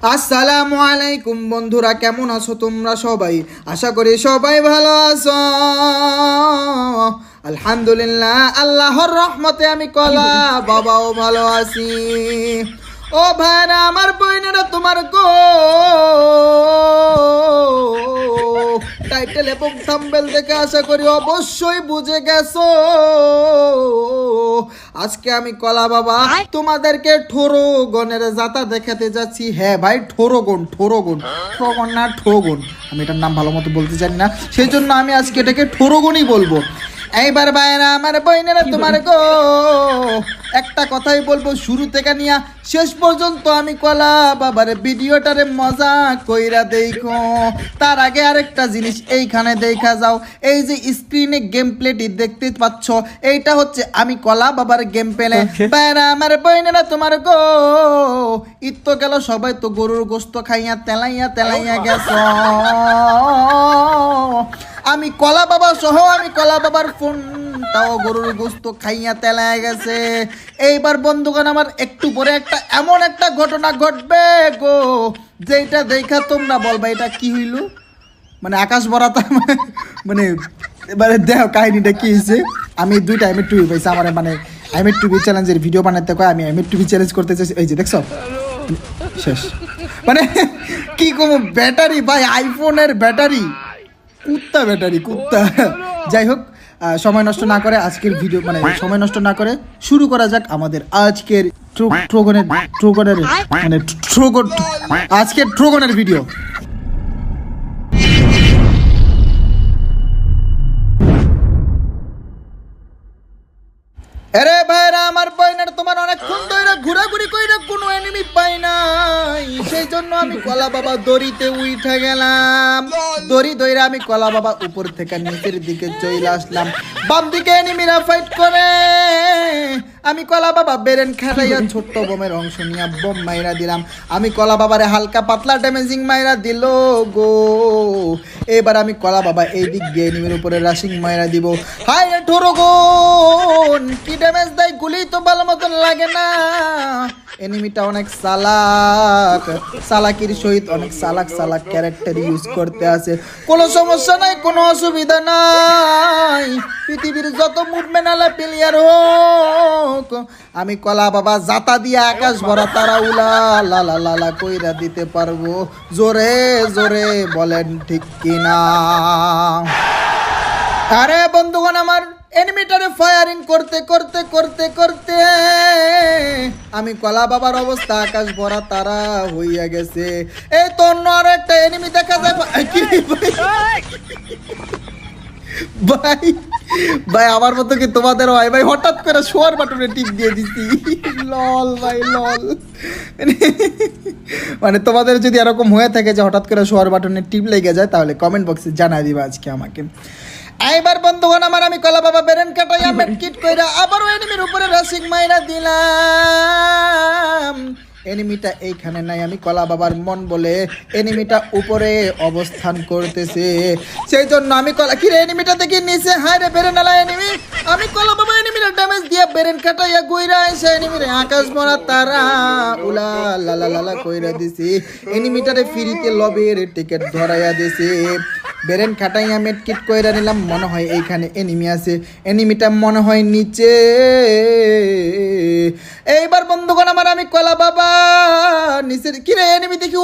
আসসালামু আলাইকুম বন্ধুরা, কেমন আছো তোমরা সবাই? আশা করি সবাই ভালো আছো। আলহামদুলিল্লাহ, আল্লাহর রহমতে আমি কলা বাবাও ভালো আছি। ও ভাইরা, আমার বইনেরা, তোমার গো টাইটেল এবং থাম্বনেল দেখে আশা করি অবশ্যই বুঝে গেছো। আজকে আমি কলা বাবা তোমাদেরকে ঠোরগনের জাতা দেখাতে যাচ্ছি। হ্যাঁ ভাই, ঠোরগন ঠোরগন ঠোরগন না ঠোগন, আমি এটার নাম ভালো মতো বলতে জানি না, সেই জন্য আমি আজকে এটাকে ঠোরগনই বলবো। এইবার ভাইরা, আমার বইনেরা, তোমার গো একটা কথাই বলবো, শুরু থেকে নিয়ে শেষ পর্যন্ত আমি কলা বাবার ভিডিওটারে মজা কইরা দেখো। তার আগে আরেকটা জিনিস এইখানে দেখা যাও, এই যে স্ক্রিনে গেম প্লেটি দেখতে পাচ্ছ, এইটা হচ্ছে আমি কলা বাবার গেম প্লে। ভাইরা, আমার বইনেরা, তোমার গো ঈদ তো গেল, সবাই তো গরুর গোস্ত খাইয়া তেলাইয়া তেলাইয়া গেছ। আমি কলা বাবা সহ আমি কলা বাবার ফোনটাও গরুর গোস্ত খাইয়া তেলায় গেছে। এইবার বন্ধুগণ, আমার একটু পরে এমন একটা ঘটনা ঘটবে গো, যেটা দেখা তোমরা বলবা এটা কি হইল, মানে আকাশ বরাতা। মানে এবারে দেখো কাহিনীটা কি হয়েছে। আমি দুইটা টুবি পাইছি আমার, মানে টুবি চ্যালেঞ্জের ভিডিও বানাতে কয়, আমি টুবি চ্যালেঞ্জ করতে চাইছি। এই যে দেখছো শেষ, মানে কি কম ব্যাটারি ভাই, আইফোনের ব্যাটারি, কুত্তা ব্যাটারি কুত্তা। যাই হোক, সময় নষ্ট না করে আজকের ভিডিও, মানে সময় নষ্ট না করে শুরু করা যাক আমাদের আজকের ট্রোগনের ভিডিও। আরে ভাইরা, আমার বইনের তোমার অনেকক্ষণ ধরে ঘোরাঘুরি কইরা কোনো এনিমি পাই নাই, সেই জন্য আমি কলা বাবা দড়িতে উঠে গেলাম। দড়ি ধরে আমি কলা বাবা উপর থেকে নিচের দিকে চলে আসলাম। বাম দিকে এনিমিরা ফাইট করে, আমি কলা বাবা বেরেন খেলাইয়া ছোট্ট বোমের অংশ নিয়ে বোম মাইরা দিলাম। আমি কলা বাবারে হালকা পাতলা ড্যামেজিং মাইরা দিল গো। এবার আমি কলা বাবা এই দিক দিয়ে এনিমির উপরে রাশিং মাইরা দিব। হাই রে ঠোরগন, কি ড্যামেজ দেয়, গুলি তো ভালো মতন লাগে না। এনিমিটা অনেক চালাক, চালাকির সহিত অনেক চালাক চালাক ক্যারেক্টার ইউজ করতে আছে। কোনো সমস্যা নাই, কোনো অসুবিধা নাই, পৃথিবীর যত মুভমেন্ট আলা প্লেয়ার হোক, আমি কলা বাবা জাতা দিয়ে আকাশ ভরা তারা উলা লালা লালা কইরা দিতে পারবো। জোরে জোরে বলেন ঠিক কিনা? আরে বন্ধুগণ, আমার এনিমিটারে ফায়ারিং করতে করতে করতে করতে আমি কলা বাবার অবস্থা আকাশ ভরা তারা হইয়া গেছে। এই তো অন্য আর একটা এনিমি দেখা যায়। ভাই ভাই, আমার মতো কি তোমাদের হয় ভাই? হঠাৎ করে শোয়ার বাটনে টিপ দিয়ে দিছি, লল ভাই লল। মানে তোমাদের যদি এরকম হয়ে থাকে যে হঠাৎ করে শোয়ার বাটনে টিপ লেগে যায়, তাহলে কমেন্ট বক্সে জানাই দিবা আজকে আমাকে। এইবার বন্ধুগণ, আমি কলা বাবা বেরেন কাটাইয়া মেডকিট কইরা আবারও এনিমির উপরে রাশিং মাইরা দিলাম। এনিমিটা এইখানে নাই, আমি কলা বাবার মন বলে এনিমিটা উপরে অবস্থান করতেছে, সেই জন্য আমি কলা কি রে এনিমিটা দেখি নিচে। হায় রে বেরেন আলা এনিমি, আমি কলা বাবা এনিমির ড্যামেজ দিয়ে বেরেন কাটাইয়া গুইরা এসে এনিমির আকাশ ভরা তারা উলা লালা লালা কইরা দিছি। এনিমিটারে ফ্রিতে লবের টিকিট ধরাইয়া দিছি। বেরেন খাটাইয়া মেডকিট কইরা নিলাম। মনে হয় এইখানে এনিমি আছে, এনিমিটা মনে হয় নিচে। এইবার বন্ধুগণ, আমি কলা বাবা নিচের কি রে এনিমি দেখি